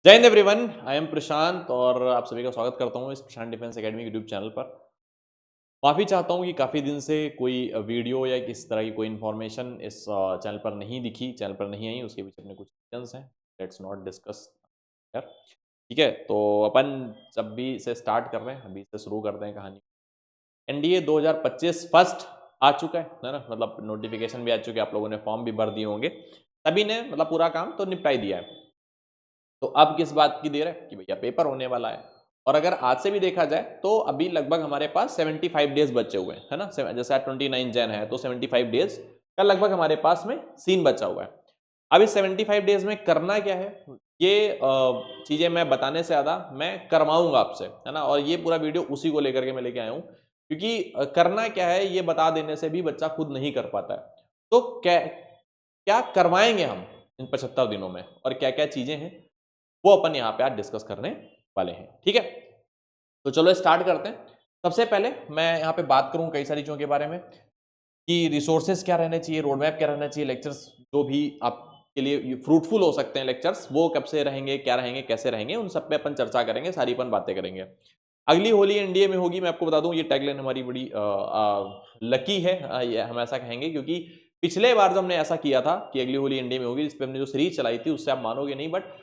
जय Hind everyone, I am प्रशांत और आप सभी का स्वागत करता हूं इस प्रशांत डिफेंस एकेडमी यूट्यूब चैनल पर। माफ़ी चाहता हूं कि काफ़ी दिन से कोई वीडियो या किस तरह की कोई इन्फॉर्मेशन इस चैनल पर नहीं दिखी, चैनल पर नहीं आई। उसके पीछे अपने कुछ रीजंस हैं। लेट्स नॉट डिस्कस यार। ठीक है, तो अपन जब भी से स्टार्ट कर रहे हैं, अभी से शुरू करते हैं कहानी। एनडीए 2025 फर्स्ट आ चुका है ना, मतलब नोटिफिकेशन भी आ चुके हैं, आप लोगों ने फॉर्म भी भर दिए होंगे। सभी ने मतलब पूरा काम तो निपटाई दिया है। तो अब किस बात की देर है कि भैया पेपर होने वाला है। और अगर आज से भी देखा जाए तो अभी लगभग हमारे पास 75 डेज बचे हुए हैं, है ना। जैसे आज 29 जैन है तो 75 डेज का लगभग हमारे पास में सीन बचा हुआ है। अब इस 75 डेज में करना क्या है, ये चीजें मैं बताने से ज्यादा मैं करवाऊंगा आपसे, है ना। और ये पूरा वीडियो उसी को लेकर के मैं लेके आया हूँ, क्योंकि करना क्या है ये बता देने से भी बच्चा खुद नहीं कर पाता है। तो क्या क्या करवाएंगे हम इन 75 दिनों में और क्या क्या चीजें हैं वो अपन यहाँ पे आज डिस्कस करने वाले हैं। ठीक है, तो चलो स्टार्ट करते हैं। सबसे पहले मैं यहाँ पे बात करूँ कई सारी चीज़ों के बारे में कि रिसोर्सेज क्या रहने चाहिए, रोड मैप क्या रहना चाहिए, लेक्चर्स जो भी आपके लिए फ्रूटफुल हो सकते हैं लेक्चर्स, वो कब से रहेंगे, क्या रहेंगे, कैसे रहेंगे, उन सब पे अपन चर्चा करेंगे, सारी अपन बातें करेंगे। अगली होली एनडीए में होगी, मैं आपको बता दूं ये टैगलाइन हमारी बड़ी लकी है, हम ऐसा कहेंगे क्योंकि पिछले बार जब हमने ऐसा किया था कि अगली होली एनडीए में होगी, इस पे हमने जो सीरीज चलाई थी उससे आप मानोगे नहीं, बट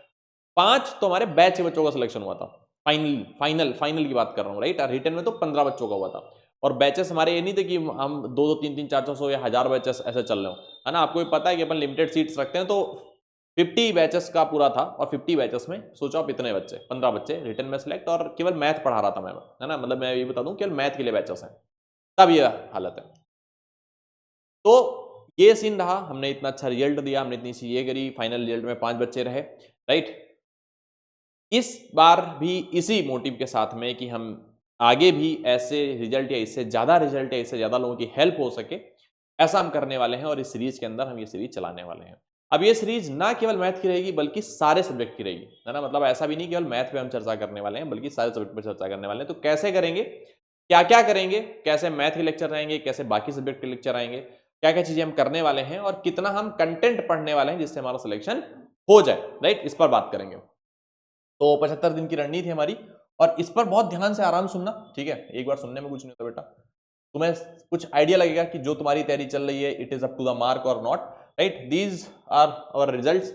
5 तो हमारे बैच के बच्चों का सिलेक्शन हुआ था। फाइनल फाइनल फाइनल की बात कर रहा हूँ, राइट। रिटर्न में तो 15 बच्चों का हुआ था। और बैचेस हमारे ये नहीं थे कि हम 2-2 3-3 400 या 1000 बैचेस ऐसे चल रहे हो, है ना। आपको भी पता है कि अपन लिमिटेड सीट्स रखते हैं, तो 50 बैचेस का पूरा था और 50 बैचेस में सोचो आप इतने बच्चे, 15 बच्चे रिटर्न में सिलेक्ट, और केवल मैथ पढ़ा रहा था मैं, है ना। मतलब मैं ये बता दूं केवल मैथ के लिए बैचेस हैं, तब ये हालत है। तो ये सीन रहा, हमने इतना अच्छा रिजल्ट दिया, हमने इतनी सी ये करी, फाइनल रिजल्ट में 5 बच्चे रहे, राइट। इस बार भी इसी मोटिव के साथ में कि हम आगे भी ऐसे रिजल्ट या इससे ज्यादा रिजल्ट या इससे ज्यादा लोगों की हेल्प हो सके, ऐसा हम करने वाले हैं। और इस सीरीज के अंदर हम ये सीरीज चलाने वाले हैं। अब ये सीरीज ना केवल मैथ की रहेगी बल्कि सारे सब्जेक्ट की रहेगी, है ना। मतलब ऐसा भी नहीं केवल मैथ पे हम चर्चा करने वाले हैं बल्कि सारे सब्जेक्ट पे चर्चा करने वाले हैं। तो कैसे करेंगे, क्या क्या करेंगे, कैसे मैथ के लेक्चर रहेंगे, कैसे बाकी सब्जेक्ट के लेक्चर आएंगे, क्या क्या चीजें हम करने वाले हैं और कितना हम कंटेंट पढ़ने वाले हैं जिससे हमारा सिलेक्शन हो जाए, राइट, इस पर बात करेंगे। तो 75 दिन की रणनीति हमारी, और इस पर बहुत ध्यान से आराम सुनना, ठीक है। एक बार सुनने में कुछ नहीं होता बेटा, तुम्हें कुछ आइडिया लगेगा कि जो तुम्हारी तैयारी चल रही है it is up to the mark और not, right. These are our results.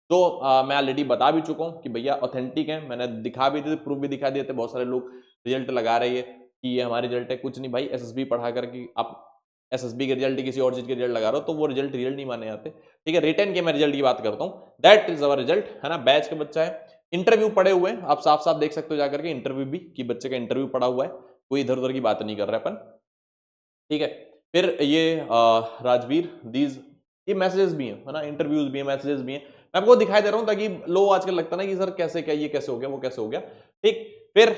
तो मैं ऑलरेडी बता भी चुका हूँ कि भैया ऑथेंटिक है, मैंने दिखा भी दिए, प्रूफ भी दिखा दिए थे। बहुत सारे लोग रिजल्ट लगा रहे हैं कि ये हमारे रिजल्ट है, कुछ नहीं भाई। एसएसबी पढ़ा करके आप एसएसबी के रिजल्ट किसी और चीज के रिजल्ट लगा रहे हो तो वो रिजल्ट रियल नहीं माने जाते, ठीक है। रिटर्न के मैं रिजल्ट की बात करता हूँ, दैट इज अवर रिजल्ट, है ना। बैच का बच्चा है, इंटरव्यू पड़े हुए हैं, आप साफ साफ देख सकते हो जाकर के इंटरव्यू भी कि बच्चे का इंटरव्यू पड़ा हुआ है, कोई इधर उधर की बात नहीं कर रहे अपन, ठीक है। फिर ये राजवीर दीज, ये मैसेजेस भी हैं, है ना, इंटरव्यूज भी हैं, मैसेजेस भी हैं। मैं आपको दिखाई दे रहा हूं ताकि लोग आजकल लगता ना कि सर कैसे, क्या ये कैसे हो गया, वो कैसे हो गया, ठीक। फिर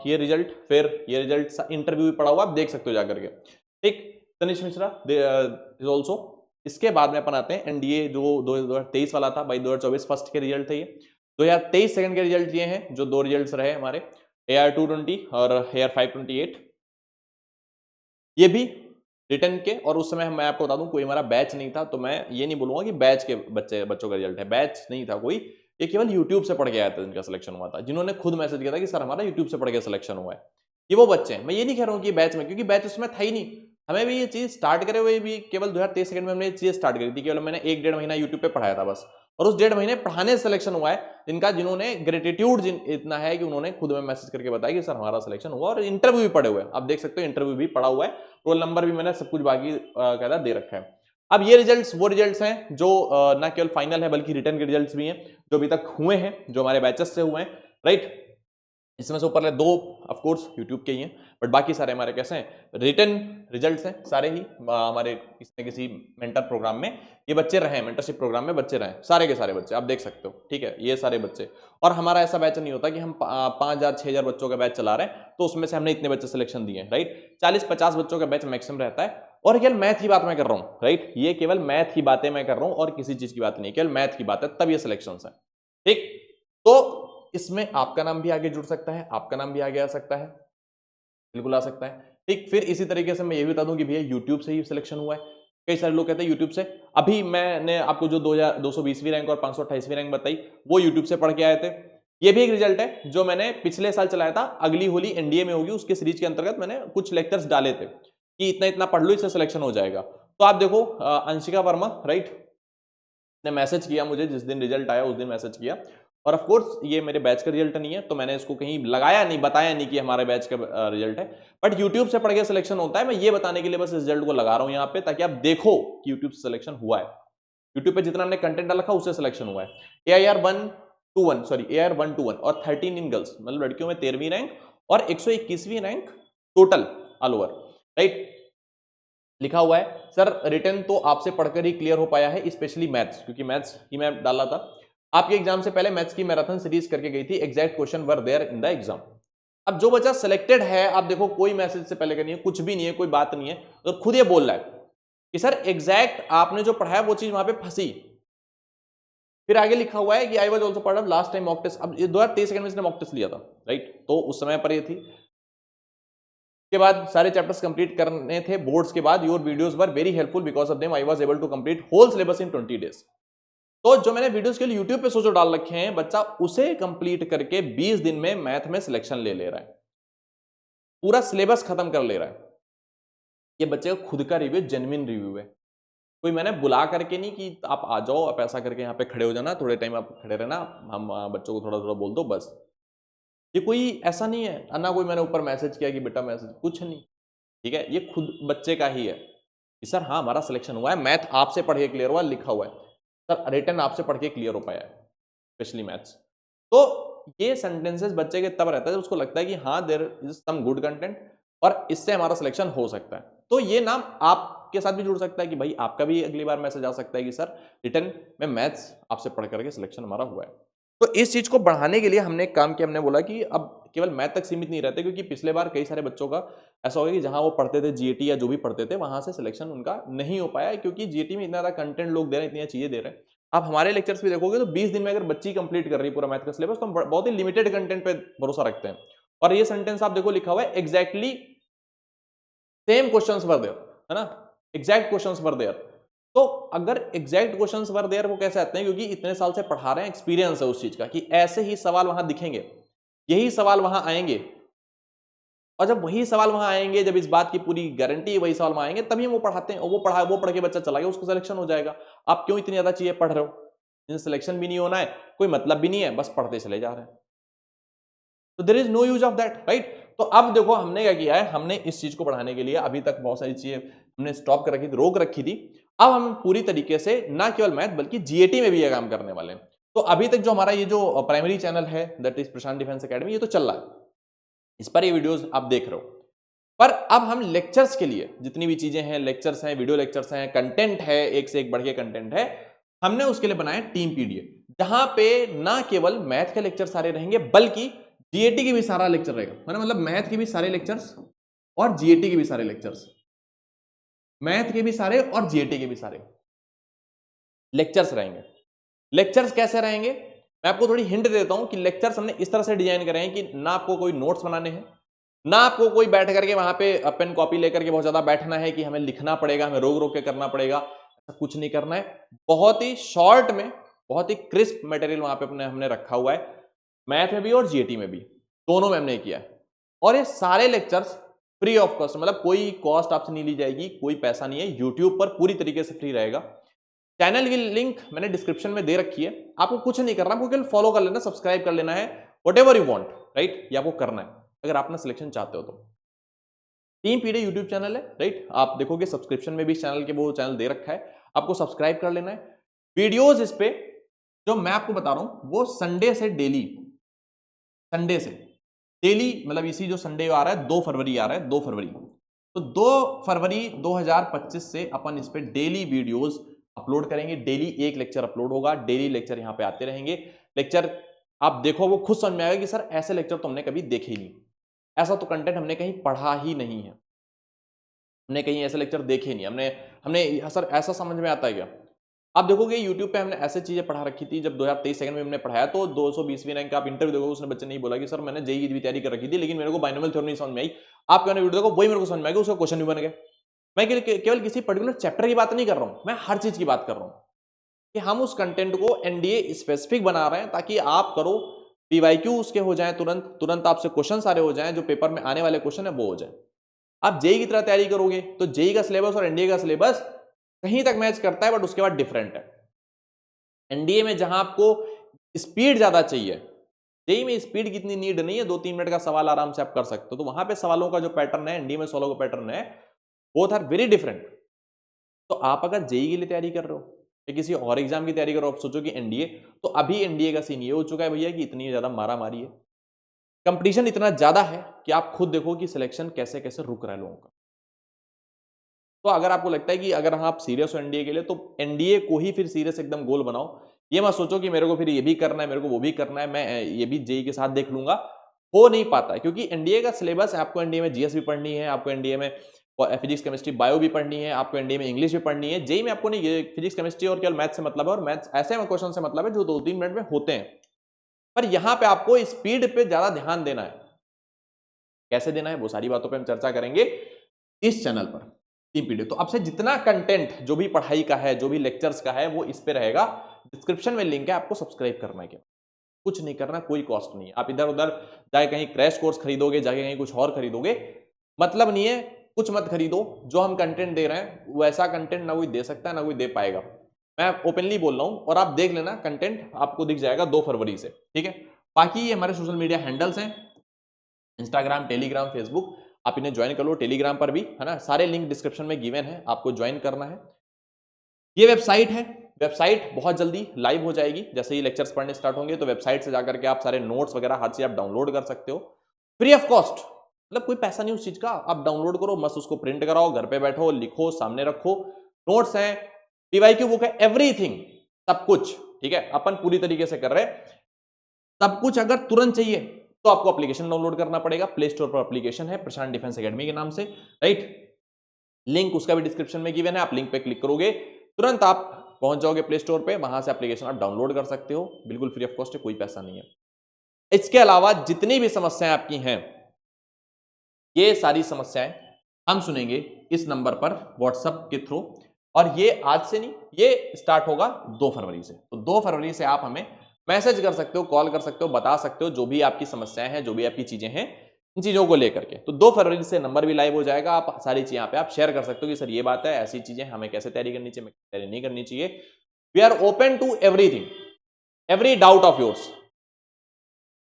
ये रिजल्ट, फिर ये रिजल्ट, इंटरव्यू भी पड़ा हुआ, आप देख सकते हो जाकर के, ठीक। Tanish Mishra is also. इसके बाद में अपन आते हैं एनडीए जो 2023 वाला था भाई, 2024 फर्स्ट के रिजल्ट थे ये। 2023 सेकंड के रिजल्ट ये हैं, जो 2 रिजल्ट रहे हमारे, AR220 और AR528, ये भी रिटर्न के। और उस समय मैं आपको बता दूं कोई हमारा बैच नहीं था, तो मैं ये नहीं बोलूंगा कि बैच के बच्चों का रिजल्ट है, बैच नहीं था कोई, ये केवल यूट्यूब से पढ़ के आया था जिनका सिलेक्शन हुआ था, जिन्होंने खुद मैसेज किया था कि सर हमारा यूट्यूब से पढ़ के सिलेक्शन हुआ है, ये वो बच्चे हैं। मैं ये नहीं कह रहा हूँ कि बैच में, क्योंकि बैच उसमें था ही नहीं। हमें भी ये चीज स्टार्ट करे हुए भी केवल 2023 सेकंड में हमने ये चीज स्टार्ट करी थी, केवल मैंने 1-1.5 महीना यूट्यूब पे पढ़ाया था बस। और उस 1.5 महीने पढ़ाने से सिलेक्शन हुआ है, जिन्होंने ग्रेटिट्यूड इतना है कि उन्होंने खुद में मैसेज करके बताया कि सर हमारा सिलेक्शन हुआ, और इंटरव्यू भी पड़े हुए हैं, आप देख सकते हो इंटरव्यू भी पड़ा हुआ है, रोल नंबर भी मैंने सब कुछ बाकी कहता दे रखा है। अब ये रिजल्ट्स वो रिजल्ट्स हैं जो ना केवल फाइनल है बल्कि रिटर्न के रिजल्ट्स भी हैं, जो अभी तक हुए हैं, जो हमारे बैचेस से हुए हैं, राइट। इसमें से ऊपर 2 ऑफ कोर्स यूट्यूब के ही हैं, बट बाकी सारे हमारे कैसे हैं, रिटर्न रिजल्ट्स हैं सारे ही। हमारे किसी न किसी मेंटर प्रोग्राम में ये बच्चे रहे, मेंटरशिप प्रोग्राम में बच्चे रहे, सारे के सारे बच्चे आप देख सकते हो, ठीक है, ये सारे बच्चे। और हमारा ऐसा बैच नहीं होता कि हम 5000-6000 बच्चों का बैच चला रहे हैं तो उसमें से हमने इतने बच्चे सिलेक्शन दिए, राइट। 40-50 बच्चों का बैच मैक्सिमम रहता है। और केवल मैथ की बात मैं कर रहा हूँ, राइट, ये केवल मैथ की बातें मैं कर रहा हूँ और किसी चीज की बात नहीं, केवल मैथ की बात है, तब ये सिलेक्शन है, ठीक। तो इसमें आपका नाम भी आगे जुड़ सकता है, आपका नाम भी आगे आ सकता है, बिल्कुल आ सकता है, ठीक। फिर इसी तरीके से मैं ये भी बता दूं कि भैया यूट्यूब से ही सिलेक्शन हुआ है, कई सारे लोग कहते हैं यूट्यूब से, अभी मैंने आपको जो 2220वीं रैंक और 528वीं रैंक बताई वो यूट्यूब से पढ़ के आए थे। ये भी एक रिजल्ट है जो मैंने पिछले साल चलाया था, अगली होली एनडीए में होगी उसके सीरीज के अंतर्गत मैंने कुछ लेक्चर्स डाले थे कि इतना इतना पढ़ लो इससे सिलेक्शन हो जाएगा। तो आप देखो अंशिका वर्मा राइट ने मैसेज किया मुझे, जिस दिन रिजल्ट आया उस दिन मैसेज किया, और ऑफ कोर्स ये मेरे बैच का रिजल्ट नहीं है तो मैंने इसको कहीं लगाया नहीं, बताया नहीं कि हमारे बैच का रिजल्ट है, बट यूट्यूब से पढ़ के सिलेक्शन होता है। मैं ये बताने के लिए बस रिजल्ट को लगा रहा हूं यहाँ पे, ताकि आप देखो कि यूट्यूब से सिलेक्शन हुआ है। यूट्यूब पे जितना हमने कंटेंट डाला था उससे सिलेक्शन हुआ है। AIR 121 सॉरी AIR 121 और 13 इन गर्ल्स, मतलब लड़कियों में 13वीं रैंक और 121वीं rank total all over, right. लिखा हुआ है सर रिटर्न तो आपसे पढ़कर ही क्लियर हो पाया है, स्पेशली मैथ्स, क्योंकि मैथ्स ही मैं डाला था। आपके एग्जाम से पहले मैथ्स की मैराथन सीरीज करके गई थी, exact question were there in the exam. अब जो बच्चा सिलेक्टेड है, आप देखो कोई मैसेज से पहले का नहीं है, कुछ भी नहीं है, कोई बात नहीं है, तो खुद ये बोल रहा है कि सर एग्जैक्ट आपने जो पढ़ाया वो चीज वहां पे फंसी। फिर आगे लिखा हुआ है कि I was also part of last time mock test. अब 2023 सेकंड में इसने मॉक टेस्ट लिया था, राइट, तो उस समय पर ये थी। के बाद सारे चैप्टर्स कंप्लीट करने थे बोर्ड्स के बाद। Your videos were very helpful, because of them I was able to complete whole syllabus in 20 days. तो जो मैंने वीडियोस के लिए यूट्यूब पे सोचो डाल रखे हैं, बच्चा उसे कंप्लीट करके 20 दिन में मैथ में सिलेक्शन ले रहा है, पूरा सिलेबस खत्म कर ले रहा है। ये बच्चे का खुद का रिव्यू, जेन्युइन रिव्यू है, कोई मैंने बुला करके नहीं कि आप आ जाओ, आप ऐसा करके यहाँ पे खड़े हो जाना, थोड़े टाइम आप खड़े रहना, हम बच्चों को थोड़ा थोड़ा बोल दो बस। ये कोई ऐसा नहीं है, ना कोई मैंने ऊपर मैसेज किया कि बेटा मैसेज, कुछ नहीं, ठीक है। ये खुद बच्चे का ही है कि सर हाँ हमारा सिलेक्शन हुआ है, मैथ आपसे पढ़ के क्लियर हुआ, लिखा हुआ है सर रिटर्न आपसे पढ़ के क्लियर हो पाया है, स्पेशली मैथ्स। तो ये सेंटेंसेस बच्चे के तब रहता है जब उसको लगता है कि हाँ there is some good content और इससे हमारा सिलेक्शन हो सकता है। तो ये नाम आपके साथ भी जुड़ सकता है कि भाई आपका भी अगली बार मैसेज आ सकता है कि सर रिटर्न में मैथ्स आपसे पढ़ करके सिलेक्शन हमारा हुआ है। तो इस चीज को बढ़ाने के लिए हमने एक काम किया, हमने बोला कि अब केवल मैथ तक सीमित नहीं रहते, क्योंकि पिछले बार कई सारे बच्चों का ऐसा हो गया कि जहां वो पढ़ते थे जीएटी या जो भी पढ़ते थे वहां से सिलेक्शन उनका नहीं हो पाया, क्योंकि जीएटी में इतना ज्यादा कंटेंट लोग दे रहे हैं, इतनी चीजें दे रहे हैं। आप हमारे लेक्चर्स भी देखोगे तो 20 दिन में अगर बच्ची कंप्लीट कर रही है पूरा मैथ का सिलेबस, तो हम बहुत ही लिमिटेड कंटेंट पे भरोसा रखते हैं। और ये सेंटेंस आप देखो लिखा हुआ है exactly same questions were there, है ना, एग्जैक्ट क्वेश्चंस वर देयर। तो अगर एग्जैक्ट क्वेश्चंस वर देयर वो कैसे आते हैं, क्योंकि इतने साल से पढ़ा रहे हैं, एक्सपीरियंस है उस चीज का कि ऐसे ही सवाल वहां दिखेंगे, यही सवाल वहां आएंगे, और जब वही सवाल वहां आएंगे, जब इस बात की पूरी गारंटी वही सवाल वहां आएंगे, तभी हम वो पढ़ाते हैं, और वो पढ़ के बच्चा चला गया, उसका सिलेक्शन हो जाएगा। आप क्यों इतनी ज्यादा चीजें पढ़ रहे हो जिनसे सिलेक्शन भी नहीं होना है, कोई मतलब भी नहीं है, बस पढ़ते चले जा रहे हैं। तो there is no use of that, right. तो अब देखो हमने क्या किया है, हमने इस चीज को बढ़ाने के लिए अभी तक बहुत सारी चीजें हमने स्टॉप कर रखी थी, रोक रखी थी। अब हम पूरी तरीके से ना केवल मैथ बल्कि जीएटी में भी ये काम करने वाले हैं। तो अभी तक जो हमारा ये जो प्राइमरी चैनल है that is Prashant defence academy, ये तो चल रहा है, इस पर ये वीडियोस आप देख रहे हो। पर अब हम लेक्चर्स के लिए जितनी भी चीजें हैं, लेक्चर्स हैं, वीडियो लेक्चर्स हैं, कंटेंट है, एक से एक बढ़ के कंटेंट है, हमने उसके लिए बनाया टीम पीडीएफ, जहां पे ना केवल मैथ के लेक्चर सारे रहेंगे बल्कि जीएटी के भी सारा लेक्चर रहेगा, मतलब मैथ के भी सारे लेक्चर्स और जीएटी के भी सारे लेक्चर्स, मैथ के भी सारे और जीएटी के भी सारे लेक्चर्स रहेंगे। लेक्चर्स कैसे रहेंगे, मैं आपको थोड़ी हिंट देता हूं कि लेक्चर्स हमने इस तरह से डिजाइन करे हैं कि ना आपको कोई नोट्स बनाने हैं, ना आपको कोई बैठ करके वहां पे पेन कॉपी लेकर के बहुत ज्यादा बैठना है कि हमें लिखना पड़ेगा, हमें रोक रोक के करना पड़ेगा, ऐसा कुछ नहीं करना है। बहुत ही शॉर्ट में, बहुत ही क्रिस्प मटेरियल वहां पे हमने रखा हुआ है, मैथ में भी और जीएटी में भी, दोनों में हमने किया है। और ये सारे लेक्चर्स फ्री ऑफ कॉस्ट, मतलब कोई कॉस्ट आपसे नहीं ली जाएगी, कोई पैसा नहीं है, यूट्यूब पर पूरी तरीके से फ्री रहेगा। चैनल की लिंक मैंने डिस्क्रिप्शन में दे रखी है, आपको कुछ नहीं करना, आपको केवल फॉलो कर लेना, सब्सक्राइब कर लेना है, व्हाटएवर यू वांट, राइट, ये आपको करना है अगर आप ना सिलेक्शन चाहते हो तो। टीम पीडीएफ यूट्यूब चैनल है, राइट, आप देखोगे सब्सक्रिप्शन में भी चैनल के वो चैनल दे रखा है, आपको सब्सक्राइब कर लेना है। वीडियोस इस पे जो मैं आपको बता रहा हूं वो संडे से डेली, संडे से डेली, मतलब इसी जो संडे आ रहा है 2 फरवरी आ रहा है, 2 फरवरी, तो 2 फरवरी 2025 से अपन इस पे डेली वीडियोस अपलोड करेंगे, डेली एक लेक्चर अपलोड होगा, डेली लेक्चर यहां पे आते रहेंगे। लेक्चर आप देखो वो खुद समझ में आएगा कि सर ऐसे लेक्चर तो हमने कभी देखे ही नहीं, ऐसा तो कंटेंट हमने कहीं पढ़ा ही नहीं है, हमने कहीं ऐसे लेक्चर देखे नहीं, हमने हमने सर ऐसा समझ में आता है क्या। आप देखोगे YouTube पे हमने ऐसे चीजें पढ़ा रखी थी, जब 2023 सेकंड में हमने पढ़ाया तो 220वीं रैंक का आप इंटरव्यू देखोगे, उसने बच्चे नहीं बोला कि सर मैंने जेईई की तैयारी कर रखी थी लेकिन मेरे को बाइनोमियल थ्योरम नहीं समझ में आई, आप कहने वीडियो देखो वही मेरे को समझ में आ गया, उसका क्वेश्चन भी बन गया। मैं केवल किसी पर्टिकुलर चैप्टर की बात नहीं कर रहा हूं, मैं हर चीज की बात कर रहा हूं कि हम उस कंटेंट को एनडीए स्पेसिफिक बना रहे हैं ताकि आप करो, पीवाईक्यू उसके हो जाए, तुरंत तुरंत आपसे क्वेश्चन सारे हो जाएं, जो पेपर में आने वाले क्वेश्चन है वो हो जाए। आप जेई की तरह तैयारी करोगे तो जेई का सिलेबस और एनडीए का सिलेबस कहीं तक मैच करता है, बट उसके बाद डिफरेंट है। एनडीए में जहां आपको स्पीड ज्यादा चाहिए, जेई में स्पीड की इतनी नीड नहीं है, 2-3 मिनट का सवाल आराम से आप कर सकते हो। तो वहां पे सवालों का जो पैटर्न है, एनडीए में सवालों का पैटर्न है, बोथ आर वेरी डिफरेंट। तो आप अगर जेई के लिए तैयारी कर रहे हो या किसी और एग्जाम की तैयारी करो, आप सोचो कि एनडीए, तो अभी एनडीए का सीन ये हो चुका है भैया कि इतनी ज्यादा मारा मारी है, कंपटीशन इतना ज्यादा है कि आप खुद देखो कि सिलेक्शन कैसे कैसे रुक रहा है लोगों का। तो अगर आपको लगता है कि अगर आप सीरियस हो एनडीए के लिए, तो एनडीए को ही फिर सीरियस एकदम गोल बनाओ। ये मत सोचो कि मेरे को फिर ये भी करना है, मेरे को वो भी करना है, मैं ये भी जेई के साथ देख लूंगा। हो नहीं पाता है, क्योंकि एनडीए का सिलेबस है, आपको एनडीए में जीएस भी पढ़नी है, आपको एनडीए में फिजिक्स केमिस्ट्री बायो भी पढ़नी है, आपको एनडीए में इंग्लिश भी पढ़नी है। जेई में आपको नहीं, फिजिक्स केमिस्ट्री और केवल मैथ से मतलब है, और मैथ्स ऐसे में क्वेश्चन से मतलब है जो 2-3 मिनट में होते हैं। पर यहां पे आपको स्पीड पे ज्यादा ध्यान देना है। कैसे देना है वो सारी बातों पे हम चर्चा करेंगे इस चैनल पर, टीम पीडी। तो आपसे जितना कंटेंट जो भी पढ़ाई का है, जो भी लेक्चर्स का है, वो इस पे रहेगा। डिस्क्रिप्शन में लिंक है, आपको सब्सक्राइब करना है, क्या कुछ नहीं करना, कोई कॉस्ट नहीं है। आप इधर उधर जाके कहीं क्रैश कोर्स खरीदोगे, जाके कहीं कुछ और खरीदोगे, मतलब नहीं है। कुछ मत खरीदो, जो हम कंटेंट दे रहे हैं वैसा कंटेंट ना कोई दे सकता है ना कोई दे पाएगा। मैं ओपनली बोल रहा हूं, और आप देख लेना, कंटेंट आपको दिख जाएगा 2 फरवरी से, ठीक है। बाकी ये हमारे सोशल मीडिया हैंडल्स हैं, इंस्टाग्राम, टेलीग्राम, फेसबुक, आप इन्हें ज्वाइन कर लो। टेलीग्राम पर भी है ना, सारे लिंक डिस्क्रिप्शन में गिवन है, आपको ज्वाइन करना है। ये वेबसाइट है, वेबसाइट बहुत जल्दी लाइव हो जाएगी, जैसे ही लेक्चर्स पढ़ने स्टार्ट होंगे तो वेबसाइट से जाकर के आप सारे नोट्स वगैरह हर चीज आप डाउनलोड कर सकते हो, फ्री ऑफ कॉस्ट। मतलब कोई पैसा नहीं उस चीज का, आप डाउनलोड करो, मस्त उसको प्रिंट कराओ, घर पे बैठो, लिखो, सामने रखो। नोट्स हैं, पीवाईक्यू बुक है, एवरीथिंग, सब कुछ, ठीक है। अपन पूरी तरीके से कर रहे हैं सब कुछ। अगर तुरंत चाहिए तो आपको एप्लीकेशन डाउनलोड करना पड़ेगा, प्ले स्टोर पर एप्लीकेशन है प्रशांत डिफेंस एकेडमी के नाम से, राइट। लिंक उसका भी डिस्क्रिप्शन में गिवन है, आप लिंक पे क्लिक करोगे तुरंत आप पहुंच जाओगे प्ले स्टोर पे, वहां से एप्लीकेशन आप डाउनलोड कर सकते हो, बिल्कुल फ्री ऑफ कॉस्ट है, कोई पैसा नहीं है। इसके अलावा जितनी भी समस्याएं आपकी हैं, ये सारी समस्याएं हम सुनेंगे इस नंबर पर व्हाट्सएप के थ्रू, और ये आज से नहीं, ये स्टार्ट होगा 2 फरवरी से। तो 2 फरवरी से आप हमें मैसेज कर सकते हो, कॉल कर सकते हो, बता सकते हो जो भी आपकी समस्याएं हैं, जो भी आपकी चीजें हैं, इन चीजों को लेकर के। तो 2 फरवरी से नंबर भी लाइव हो जाएगा, आप सारी चीजें यहाँ पे आप शेयर कर सकते हो कि सर ये बात है, ऐसी चीजें हमें कैसे तैयारी करनी चाहिए, तैयारी नहीं करनी चाहिए। We are open to everything, every doubt of yours,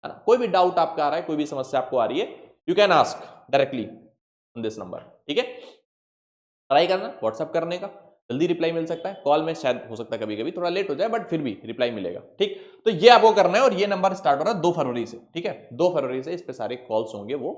है ना। कोई भी डाउट आपका आ रहा है, कोई भी समस्या आपको आ रही है, you can ask directly on this number, ठीक है। ट्राई करना व्हाट्सएप करने का, जल्दी रिप्लाई मिल सकता है। कॉल में शायद हो सकता है कभी कभी थोड़ा लेट हो जाए, बट फिर भी रिप्लाई मिलेगा, ठीक। तो ये आपको करना है, और ये नंबर स्टार्ट हो रहा है 2 फरवरी से, ठीक है। 2 फरवरी से इस पे सारे कॉल्स होंगे, वो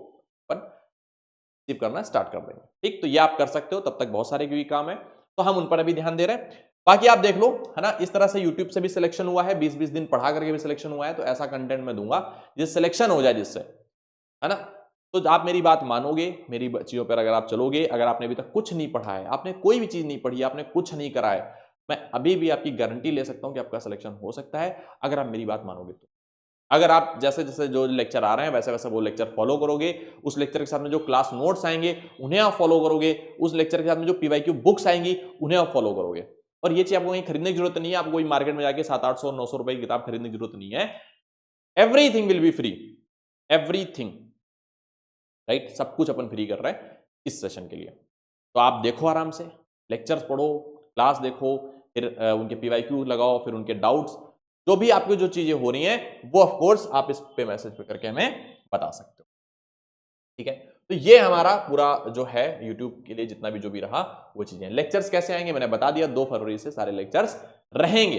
अपन रिसीव करना स्टार्ट कर देंगे, ठीक। तो ये आप कर सकते हो, तब तक बहुत सारे क्योंकि काम है, तो हम उन पर अभी ध्यान दे रहे हैं। बाकी आप देख लो, है ना, इस तरह से यूट्यूब से भी सिलेक्शन हुआ है, 20-20 दिन पढ़ा करके भी सिलेक्शन हुआ है। तो ऐसा कंटेंट मैं दूंगा जिससे सिलेक्शन हो जाए, जिससे, है ना। तो आप मेरी बात मानोगे, मेरी चीजों पर अगर आप चलोगे, अगर आपने अभी तक कुछ नहीं पढ़ा है, आपने कोई भी चीज नहीं पढ़ी, आपने कुछ नहीं करा है, मैं अभी भी आपकी गारंटी ले सकता हूं कि आपका सिलेक्शन हो सकता है, अगर आप मेरी बात मानोगे तो। अगर आप जैसे जैसे जो लेक्चर आ रहे हैं वैसे वैसे वो लेक्चर फॉलो करोगे, उस लेक्चर के साथ में जो क्लास नोट्स आएंगे उन्हें आप फॉलो करोगे, उस लेक्चर के साथ में जो पीवाईक्यू बुक्स आएंगी उन्हें आप फॉलो करोगे। और ये चीज आपको कहीं खरीदने की जरूरत नहीं है, आपको कोई मार्केट में जाके 700-800-900 रुपए की किताब खरीदने की जरूरत नहीं है। Everything will be free, everything, right. सब कुछ अपन फ्री कर रहे हैं इस सेशन के लिए। तो आप देखो आराम से, लेक्चर्स पढ़ो, क्लास देखो, फिर उनके पीवाईक्यू लगाओ, फिर उनके डाउट्स, जो भी आपकी जो चीजें हो रही हैं वो ऑफ कोर्स आप इस पे मैसेज पे करके हमें बता सकते हो, ठीक है। तो ये हमारा पूरा जो है यूट्यूब के लिए जितना भी जो भी रहा वो चीजें। लेक्चर्स कैसे आएंगे मैंने बता दिया, 2 फरवरी से सारे लेक्चर्स रहेंगे।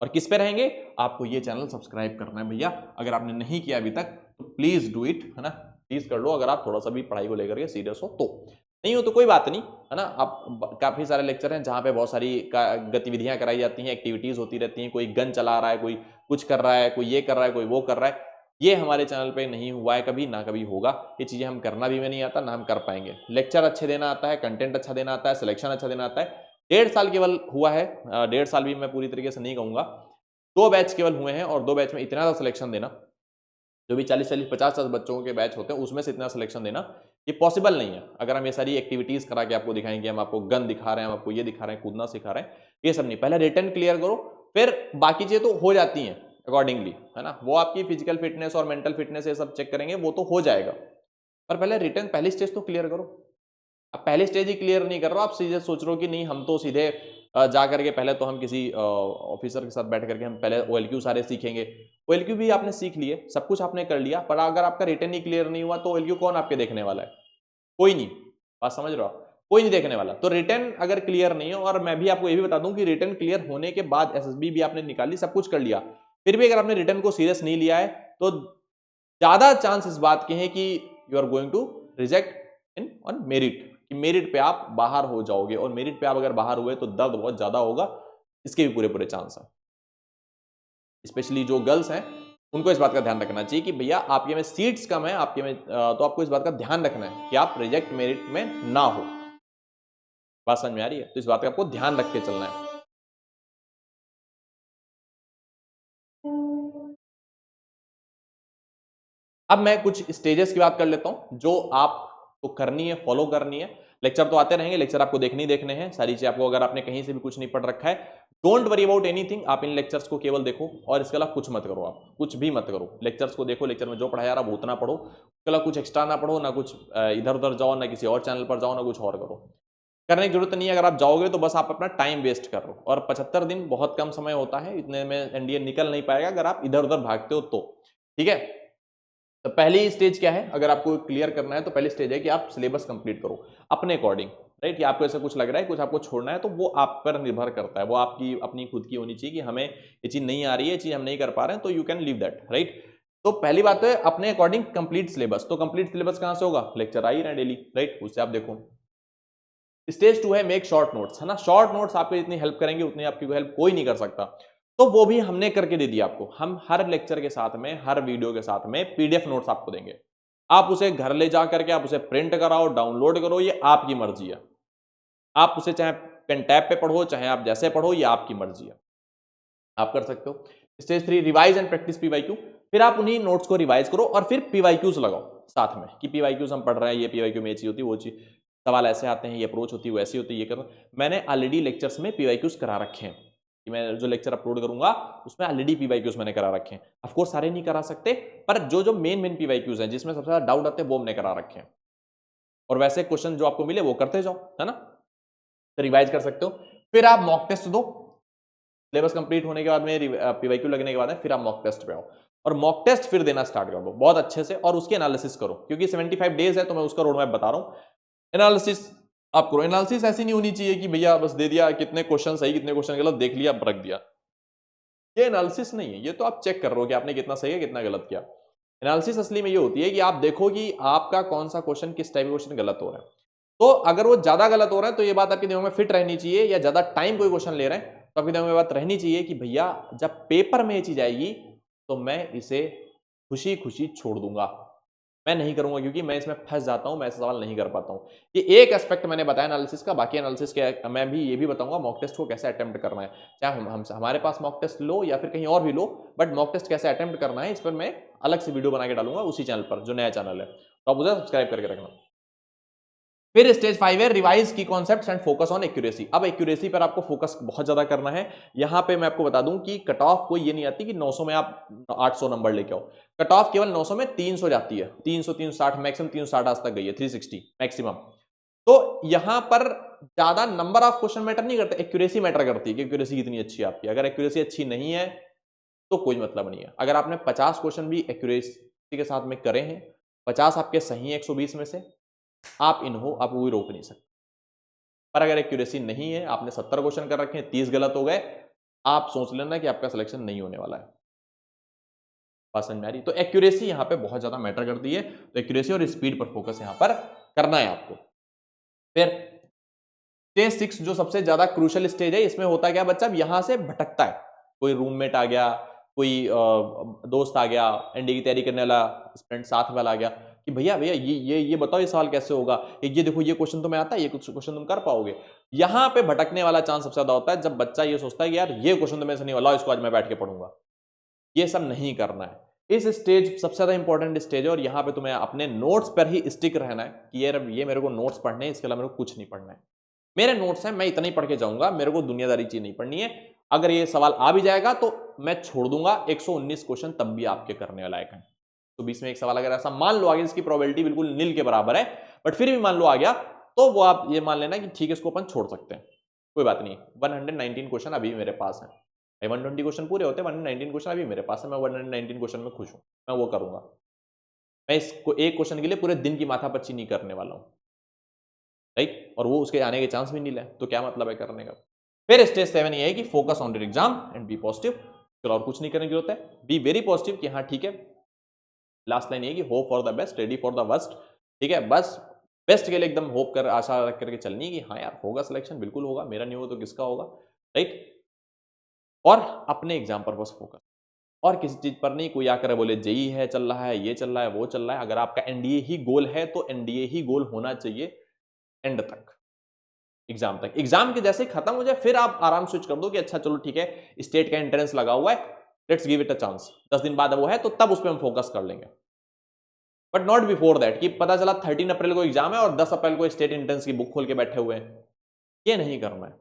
और किस पे रहेंगे, आपको ये चैनल सब्सक्राइब करना है भैया, अगर आपने नहीं किया अभी तक तो प्लीज डू इट, है ना, प्लीज कर लो। अगर आप थोड़ा सा भी पढ़ाई को लेकर के सीरियस हो तो, नहीं हो तो कोई बात नहीं, है ना। आप काफी सारे लेक्चर हैं जहां पे बहुत सारी गतिविधियां कराई जाती हैं, एक्टिविटीज होती रहती हैं, कोई गन चला रहा है, कोई कुछ कर रहा है, कोई ये कर रहा है, कोई वो कर रहा है। ये हमारे चैनल पे नहीं हुआ है कभी, ना कभी होगा। ये चीजें हम करना भी नहीं आता, ना हम कर पाएंगे। लेक्चर अच्छे देना आता है, कंटेंट अच्छा देना आता है, सिलेक्शन अच्छा देना आता है। 1.5 साल केवल हुआ है, 1.5 साल भी मैं पूरी तरीके से नहीं कहूंगा, 2 बैच केवल हुए हैं, और 2 बैच में इतना ज़्यादा सिलेक्शन देना जो भी 40-40, 50-50 बच्चों के बैच होते हैं उसमें से इतना सिलेक्शन देना ये पॉसिबल नहीं है। अगर हम ये सारी एक्टिविटीज करा के आपको दिखाएंगे, हम आपको गन दिखा रहे हैं, हम आपको ये दिखा रहे हैं, कूदना सिखा रहे हैं, ये सब नहीं। पहले रिटर्न क्लियर करो, फिर बाकी चीजें तो हो जाती हैं अकॉर्डिंगली, है ना। वो आपकी फिजिकल फिटनेस और मेंटल फिटनेस ये सब चेक करेंगे, वो तो हो जाएगा, पर पहले रिटर्न पहली स्टेज तो क्लियर करो। अब पहली स्टेज ही क्लियर नहीं कर रहे हो, आप सीधे सोच रहे हो कि नहीं हम तो सीधे जा करके पहले तो हम किसी ऑफिसर के साथ बैठ करके हम पहले OLQ सारे सीखेंगे। OLQ भी आपने सीख लिए, सब कुछ आपने कर लिया, पर अगर आपका रिटर्न ही क्लियर नहीं हुआ तो OLQ कौन आपके देखने वाला है? कोई नहीं। बात समझ रहे हो? कोई नहीं देखने वाला। तो रिटर्न अगर क्लियर नहीं हो, और मैं भी आपको ये भी बता दूं कि रिटर्न क्लियर होने के बाद SSB भी आपने निकाली, सब कुछ कर लिया, फिर भी अगर आपने रिटर्न को सीरियस नहीं लिया है तो ज्यादा चांस इस बात के हैं कि you are going to reject in on merit, कि मेरिट पे आप बाहर हो जाओगे, और मेरिट पे आप अगर बाहर हुए तो दर्द बहुत ज्यादा होगा, इसके भी पूरे पूरे चांस हैं। स्पेशली जो गर्ल्स हैं उनको इस बात का ध्यान रखना चाहिए कि भैया आपके में सीट्स कम है, आपके में तो आपको इस बात का ध्यान रखना है कि आप रिजेक्ट मेरिट में ना हो। बात समझ में आ रही है? तो इस बात का आपको ध्यान रख के चलना है। अब मैं कुछ स्टेजेस की बात कर लेता हूं जो आपको करनी है, फॉलो करनी है। लेक्चर तो आते रहेंगे, लेक्चर आपको देखने ही देखने हैं, सारी चीजें आपको, अगर आपने कहीं से भी कुछ नहीं पढ़ रखा है, डोंट वरी अबाउट एनीथिंग, आप इन लेक्चर्स को केवल देखो और इसके अलावा कुछ मत करो, आप कुछ भी मत करो। लेक्चर्स को देखो, लेक्चर में जो पढ़ाया रहा वो उतना पढ़ो, उसके अलावा कुछ एक्स्ट्रा ना पढ़ो, ना कुछ इधर उधर जाओ, ना किसी और चैनल पर जाओ, ना कुछ और करो। करने की जरूरत नहीं है। अगर आप जाओगे तो बस आप अपना टाइम वेस्ट कर रहे हो, और 75 दिन बहुत कम समय होता है, इतने में एनडीए निकल नहीं पाएगा अगर आप इधर उधर भागते हो तो। ठीक है, तो पहली स्टेज क्या है, अगर आपको क्लियर करना है तो पहली स्टेज है कि आप सिलेबस कंप्लीट करो अपने अकॉर्डिंग, राइट। कि आपको ऐसा कुछ लग रहा है, कुछ आपको छोड़ना है, तो वो आप पर निर्भर करता है, वो आपकी अपनी खुद की होनी चाहिए कि हमें ये चीज नहीं आ रही है, ये चीज हम नहीं कर पा रहे हैं, तो you can leave that, right. तो पहली बात है अपने अकॉर्डिंग कंप्लीट सिलेबस। तो कंप्लीट सिलेबस कहां से होगा? लेक्चर आ ही रहे हैं डेली, राइट, उससे आप देखो। स्टेज 2 है मेक शॉर्ट नोट्स, है ना। शॉर्ट नोट्स आपको इतनी हेल्प करेंगे, उतनी आपकी हेल्प कोई नहीं कर सकता, तो वो भी हमने करके दे दिया आपको। हम हर लेक्चर के साथ में, हर वीडियो के साथ में PDF नोट्स आपको देंगे। आप उसे घर ले जा करके आप उसे प्रिंट कराओ, डाउनलोड करो, ये आपकी मर्जी है। आप उसे चाहे पेन टैब पे पढ़ो, चाहे आप जैसे पढ़ो, ये आपकी मर्जी है, आप कर सकते हो। Stage 3 revise and practice PYQ, फिर आप उन्हीं नोट्स को रिवाइज करो और फिर PYQs लगाओ साथ में, कि PYQs हम पढ़ रहे हैं, ये PYQ में ये चीज होती है, वो चीज, सवाल ऐसे आते हैं, ये अप्रोच होती है, वैसी होती है, ये करो। मैंने ऑलरेडी लेक्चर्स में PYQs करा रखे हैं, कि मैं जो लेक्चर अपलोड करूंगा उसमें ऑलरेडी PYQs मैंने करा रखे हैं। ऑफ कोर्स सारे नहीं करा सकते, पर जो जो मेन PYQs हैं, जिसमें सबसे ज्यादा डाउट आते हैं, वो हमने करा रखे हैं। और वैसे क्वेश्चन जो आपको मिले वो करते जाओ, है ना, तो रिवाइज कर सकते हो। फिर आप मॉक टेस्ट दो, सिलेबस कंप्लीट होने के बाद में, PYQ लगने के बाद में, फिर आप मॉक टेस्ट पे आओ, और मॉक टेस्ट फिर देना स्टार्ट कर दो बहुत अच्छे से, और उसके एनालिसिस करो, क्योंकि 75 डेज है, तो मैं उसका रोड मैप बता रहा हूं। एनालिसिस आप करो। एनालिसिस ऐसी नहीं होनी चाहिए कि भैया बस दे दिया, कितने क्वेश्चन सही कितने क्वेश्चन गलत देख लिया रख दिया, ये एनालिसिस नहीं है। ये तो आप चेक कर रहे हो कि आपने कितना सही है कितना गलत किया। एनालिसिस असली में ये होती है कि आप देखो कि आपका कौन सा क्वेश्चन, किस टाइप का क्वेश्चन गलत हो रहा है। तो अगर वो ज्यादा गलत हो रहा है तो ये बात आपके दिमाग में फिट रहनी चाहिए, या ज्यादा टाइम कोई क्वेश्चन ले रहे हैं तो आपके दिमाग में बात रहनी चाहिए कि भैया जब पेपर में ये चीज आएगी तो मैं इसे खुशी खुशी छोड़ दूंगा, मैं नहीं करूंगा, क्योंकि मैं इसमें फंस जाता हूं, मैं ऐसा सवाल नहीं कर पाता हूं। ये एक एस्पेक्ट मैंने बताया एनालिसिस का। बाकी एनालिसिस के मैं भी ये भी बताऊंगा मॉक टेस्ट को कैसे अटेम्प्ट करना है, चाहे हमारे पास मॉक टेस्ट लो या फिर कहीं और भी लो, बट मॉक टेस्ट कैसे अटेम्प्ट करना है इस पर मैं अलग से वीडियो बना के डालूंगा उसी चैनल पर, जो नया चैनल है, तो आप उसे सब्सक्राइब करके रखना। फिर स्टेज 5 है रिवाइज की concepts and focus on accuracy. अब एक्यूरेसी पर आपको फोकस बहुत ज्यादा करना है। यहां पे मैं आपको बता दूं कि कट ऑफ कोई ये नहीं आती कि 900 में आप 800 नंबर लेके आओ। कट ऑफ केवल 900 में 300 जाती है, 300 360 मैक्सिमम, 360 आज तक गई है, 360 मैक्सिमम। तो यहां पर ज्यादा नंबर ऑफ क्वेश्चन मैटर नहीं करते, एक्यूरेसी मैटर करती है कि एक्यूरेसी कितनी अच्छी है आपकी। अगर एक्यूरेसी अच्छी नहीं है तो कोई मतलब नहीं है। अगर आपने 50 क्वेश्चन भी एक्यूरेसी के साथ में करे हैं, 50 आपके सही है 120 में से, आप इन हो, आप वो भी रोक नहीं सकते। पर अगर एक्यूरेसी नहीं है, आपने 70 क्वेश्चन कर रखे हैं, 30 गलत हो गए, आप सोच लेना कि आपका सिलेक्शन नहीं होने वाला है। बात समझ में आ रही? तो एक्यूरेसी यहां पे बहुत ज्यादा मैटर करती है, तो एक्यूरेसी और स्पीड पर फोकस यहां पर करना है आपको। फिर स्टेज 6 जो सबसे ज्यादा क्रूशियल स्टेज है, इसमें होता क्या, बच्चा यहां से भटकता है, कोई रूममेट आ गया, कोई दोस्त आ गया, एनडीए की तैयारी करने वाला फ्रेंड साथ वाला आ गया कि भैया भैया ये बताओ ये सवाल कैसे होगा, ये देखो ये क्वेश्चन तुम्हें आता है, ये कुछ क्वेश्चन तुम कर पाओगे। यहां पे भटकने वाला चांस सबसे ज्यादा होता है जब बच्चा ये सोचता है कि यार ये क्वेश्चन तो मेरे से नहीं वाला, इसको आज मैं बैठ के पढ़ूंगा। ये सब नहीं करना है। इस स्टेज सबसे ज्यादा इंपॉर्टेंट स्टेज है और यहाँ पे तुम्हें अपने नोट्स पर ही स्टिक रहना है कि ये मेरे को नोट्स पढ़ने हैं, इसके अलावा मेरे को कुछ नहीं पढ़ना है। मेरे नोट्स हैं, मैं इतना ही पढ़ के जाऊंगा, मेरे को दुनियादारी चीज नहीं पढ़नी है। अगर ये सवाल आ भी जाएगा तो मैं छोड़ दूंगा, 119 क्वेश्चन तब भी आपके करने लायक है। तो बीच में एक सवाल अगर ऐसा मान लो आ गया जिसकी प्रोबेबिलिटी बिल्कुल नील के बराबर है, बट फिर भी मान लो आ गया, तो वो आप ये मान लेना कि ठीक है इसको अपन छोड़ सकते हैं, कोई बात नहीं। 119 क्वेश्चन अभी मेरे पास है, 120 क्वेश्चन पूरे होते हैं, 119 क्वेश्चन अभी मेरे पास है, मैं 119 क्वेश्चन में खुश हूं, मैं वो करूंगा। मैं इसको एक क्वेश्चन के लिए पूरे दिन की माथापच्ची नहीं करने वाला हूं, राइट, और वो उसके आने के चांस भी नहीं है, तो क्या मतलब है करने का। फिर स्टेज 7 ये है कि focus on your exam and be positive, चलो और कुछ नहीं करने की जरूरत है, बी वेरी पॉजिटिव कि हाँ ठीक है। लास्ट लाइन ये कि hope for the best ready for the worst, ठीक है, बस बेस्ट के लिए एकदम होप कर, आशा रख करके चलनी है कि हाँ यार होगा सिलेक्शन, बिल्कुल होगा, मेरा नहीं होगा तो किसका होगा, राइट। और अपने एग्जाम पर बस फोकस, और किसी चीज पर नहीं। कोई आकर बोले जेई है चल रहा है, ये चल रहा है, वो चल रहा है, अगर आपका एनडीए ही गोल है तो एनडीए ही गोल होना चाहिए एंड तक, एग्जाम तक। एग्जाम के जैसे खत्म हो जाए फिर आप आराम स्विच कर दो कि अच्छा चलो ठीक है स्टेट का एंट्रेंस लगा हुआ है, let's give it a chance, 10 दिन बाद वो है तो तब उस पर हम फोकस कर लेंगे, बट नॉट बिफोर दैट कि पता चला 13 अप्रैल को एग्जाम है और 10 अप्रैल को स्टेट एंट्रेंस की बुक खोल के बैठे हुए हैं। ये नहीं करना है,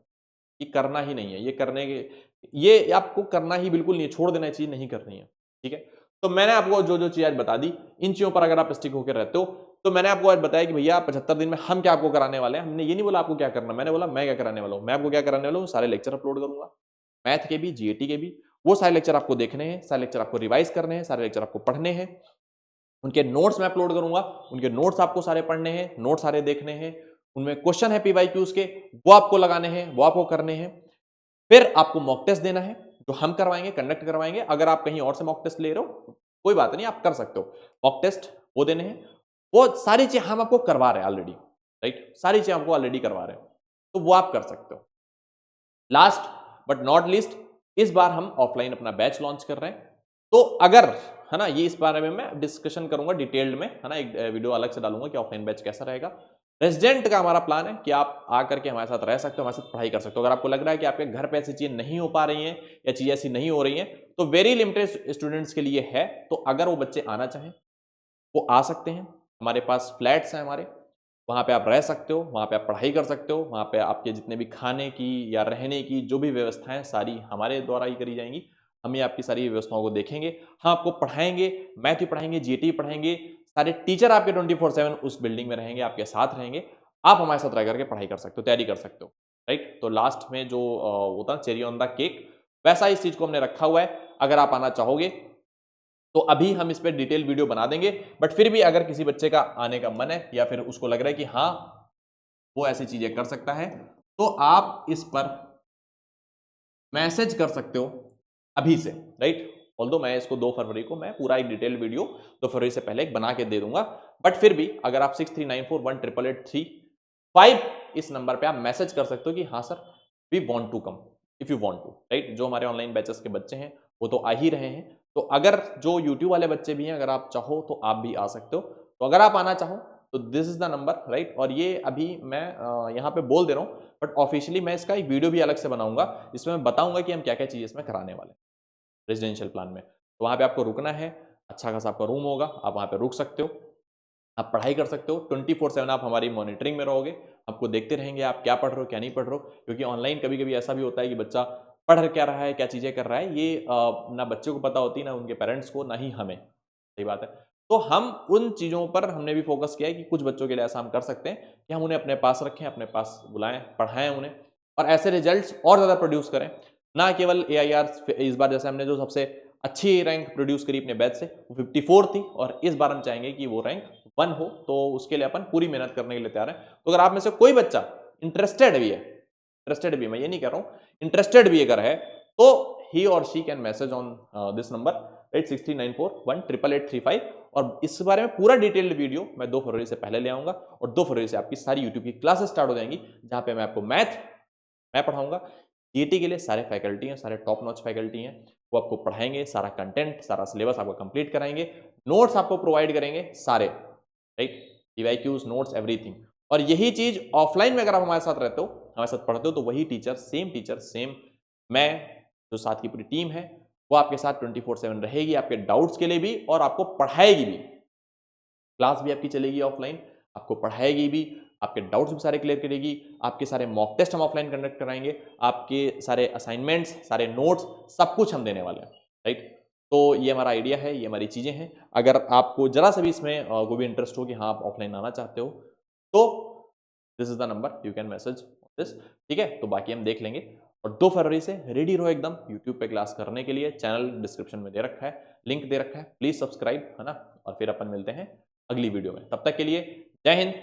ये करना ही नहीं है, ये करने के, ये आपको करना ही बिल्कुल नहीं, छोड़ देना चाहिए, नहीं करनी है, ठीक है। तो मैंने आपको जो जो चीज आज बता दी, इन चीजों पर अगर आप स्टिक होकर रहते हो, तो मैंने आपको आज बताया कि भैया 75 दिन में हम क्या आपको कराने वाले हैं। हमने ये नहीं बोला आपको क्या करना, मैंने बोला मैं क्या कराने वाला हूं। मैं आपको क्या कराने वाला हूं, सारे लेक्चर अपलोड करूंगा, मैथ के भी, जीएटी के भी, वो सारे लेक्चर आपको देखने हैं, सारे लेक्चर आपको रिवाइज करने हैं, सारे लेक्चर आपको पढ़ने हैं, उनके नोट्स मैं अपलोड करूंगा, उनके नोट्स आपको सारे पढ़ने हैं, नोट्स सारे देखने हैं, उनमें क्वेश्चन है पीवाईक्यूज के, वो आपको लगाने हैं, वो आपको करने हैं। फिर आपको मॉक टेस्ट देना है जो हम करवाएंगे, कंडक्ट करवाएंगे। अगर आप कहीं और से मॉक टेस्ट ले रहे हो कोई बात नहीं, आप कर सकते हो, मॉक टेस्ट वो देने हैं, वो सारी चीज हम आपको करवा रहे हैं ऑलरेडी, राइट, सारी चीज आपको ऑलरेडी करवा रहे हैं, तो वो आप कर सकते हो। लास्ट बट नॉट लीस्ट, इस बार हम ऑफलाइन अपना बैच लॉन्च कर रहे हैं, तो अगर है ना, ये इस बारे में मैं डिस्कशन करूंगा डिटेल्ड में, है ना, एक वीडियो अलग से डालूंगा कि ऑफलाइन बैच कैसा रहेगा। रेजिडेंट का हमारा प्लान है कि आप आकर के हमारे साथ रह सकते हो, हमारे साथ पढ़ाई कर सकते हो। अगर आपको लग रहा है कि आपके घर पे ऐसी चीजें नहीं हो पा रही हैं या चीजें ऐसी नहीं हो रही हैं, तो वेरी लिमिटेड स्टूडेंट्स के लिए है, तो अगर वो बच्चे आना चाहें वो आ सकते हैं। हमारे पास फ्लैट्स हैं हमारे, वहाँ पे आप रह सकते हो, वहाँ पे आप पढ़ाई कर सकते हो, वहाँ पे आपके जितने भी खाने की या रहने की जो भी व्यवस्थाएं सारी हमारे द्वारा ही करी जाएंगी। हम ही आपकी सारी व्यवस्थाओं को देखेंगे, हम आपको पढ़ाएंगे, मैथ भी पढ़ाएंगे, जीटी भी पढ़ाएंगे, सारे टीचर आपके 24/7 उस बिल्डिंग में रहेंगे, आपके साथ रहेंगे, आप हमारे साथ रह करके पढ़ाई कर सकते हो, तैयारी कर सकते हो, राइट। तो लास्ट में जो होता है चेरी ऑन द केक, वैसा इस चीज को हमने रखा हुआ है। अगर आप आना चाहोगे तो अभी हम इस पर डिटेल वीडियो बना देंगे, बट फिर भी अगर किसी बच्चे का आने का मन है या फिर उसको लग रहा है कि हाँ वो ऐसी चीजें कर सकता है, तो आप इस पर मैसेज कर सकते हो अभी से, राइट। ऑल्दो मैं इसको 2 फरवरी को मैं पूरा एक डिटेल वीडियो 2 फरवरी से पहले एक बना के दे दूंगा, बट फिर भी अगर आप 6394188835 इस नंबर पे आप मैसेज कर सकते हो कि हाँ sir we want to come if you want to, right. जो हमारे ऑनलाइन बैचेस के बच्चे हैं वो तो आ ही रहे हैं, तो अगर जो यूट्यूब वाले बच्चे भी हैं अगर आप चाहो तो आप भी आ सकते हो। तो अगर आप आना चाहो तो this is the number, right. और ये अभी मैं यहाँ पे बोल दे रहा हूँ, बट ऑफिशियली मैं इसका एक वीडियो भी अलग से बनाऊंगा जिसमें मैं बताऊंगा कि हम क्या क्या चीज़ इसमें कराने वाले हैं रेजिडेंशियल प्लान में। तो वहाँ पे आपको रुकना है, अच्छा खासा आपका रूम होगा, आप वहाँ पे रुक सकते हो, आप पढ़ाई कर सकते हो, 24/7 आप हमारी मॉनिटरिंग में रहोगे, आपको देखते रहेंगे आप क्या पढ़ रहे हो क्या नहीं पढ़ रहे हो, क्योंकि ऑनलाइन कभी कभी ऐसा भी होता है कि बच्चा पढ़ क्या रहा है, क्या चीज़ें कर रहा है, ये ना बच्चों को पता होती, ना उनके पेरेंट्स को, ना ही हमें, सही बात है। तो हम उन चीज़ों पर हमने भी फोकस किया है कि कुछ बच्चों के लिए ऐसा हम कर सकते हैं कि हम उन्हें अपने पास रखें, अपने पास बुलाएं, पढ़ाएं उन्हें, और ऐसे रिजल्ट्स और ज़्यादा प्रोड्यूस करें। ना केवल AIR इस बार जैसे हमने जो सबसे अच्छी रैंक प्रोड्यूस करी अपने बैच से वो 54 थी, और इस बार हम चाहेंगे कि वो रैंक 1 हो, तो उसके लिए अपन पूरी मेहनत करने के लिए तैयार है। तो अगर आप में से कोई बच्चा इंटरेस्टेड भी है, इंटरेस्टेड भी, मैं ये नहीं कह रहा हूँ, इंटरेस्टेड भी अगर है, तो ही और she can message on this number 8394188835, और इस बारे में पूरा डिटेल्ड वीडियो मैं 2 फरवरी से पहले ले आऊंगा, और 2 फरवरी से आपकी सारी यूट्यूब की क्लासेस स्टार्ट हो जाएंगी, जहां पे मैं आपको मैथ मैं पढ़ाऊंगा, जीटी के लिए सारे फैकल्टी हैं, सारे टॉप नॉच फैकल्टी हैं, वो आपको पढ़ाएंगे, सारा कंटेंट सारा सिलेबस आपको कंप्लीट कराएंगे, नोट्स आपको प्रोवाइड करेंगे सारे, राइट, पीवाईक्यूज नोट्स एवरीथिंग। और यही चीज ऑफलाइन में अगर आप हमारे साथ रहते हो, हमारे साथ पढ़ते हो, तो वही टीचर सेम मैं, जो साथ की पूरी टीम है, वो आपके साथ 24/7 रहेगी, आपके डाउट्स के लिए भी और आपको पढ़ाएगी भी। क्लास भी आपकी चलेगी ऑफलाइन, आपको पढ़ाएगी भी, आपके डाउट्स भी सारे क्लियर करेगी, आपके सारे मॉक टेस्ट हम ऑफलाइन कंडक्ट कराएंगे, आपके सारे असाइनमेंट्स, सारे नोट्स, सब कुछ हम देने वाले हैं, राइट। तो ये हमारा आइडिया है, ये हमारी चीज़ें हैं। अगर आपको जरा सा भी इसमें कोई भी इंटरेस्ट हो कि हाँ आप ऑफलाइन आना चाहते हो, तो this is the number, you can message this, ठीक है। तो बाकी हम देख लेंगे। और 2 फरवरी से रेडी रहो एकदम यूट्यूब पे क्लास करने के लिए। चैनल डिस्क्रिप्शन में दे रखा है, लिंक दे रखा है, प्लीज सब्सक्राइब, है ना। और फिर अपन मिलते हैं अगली वीडियो में। तब तक के लिए जय हिंद,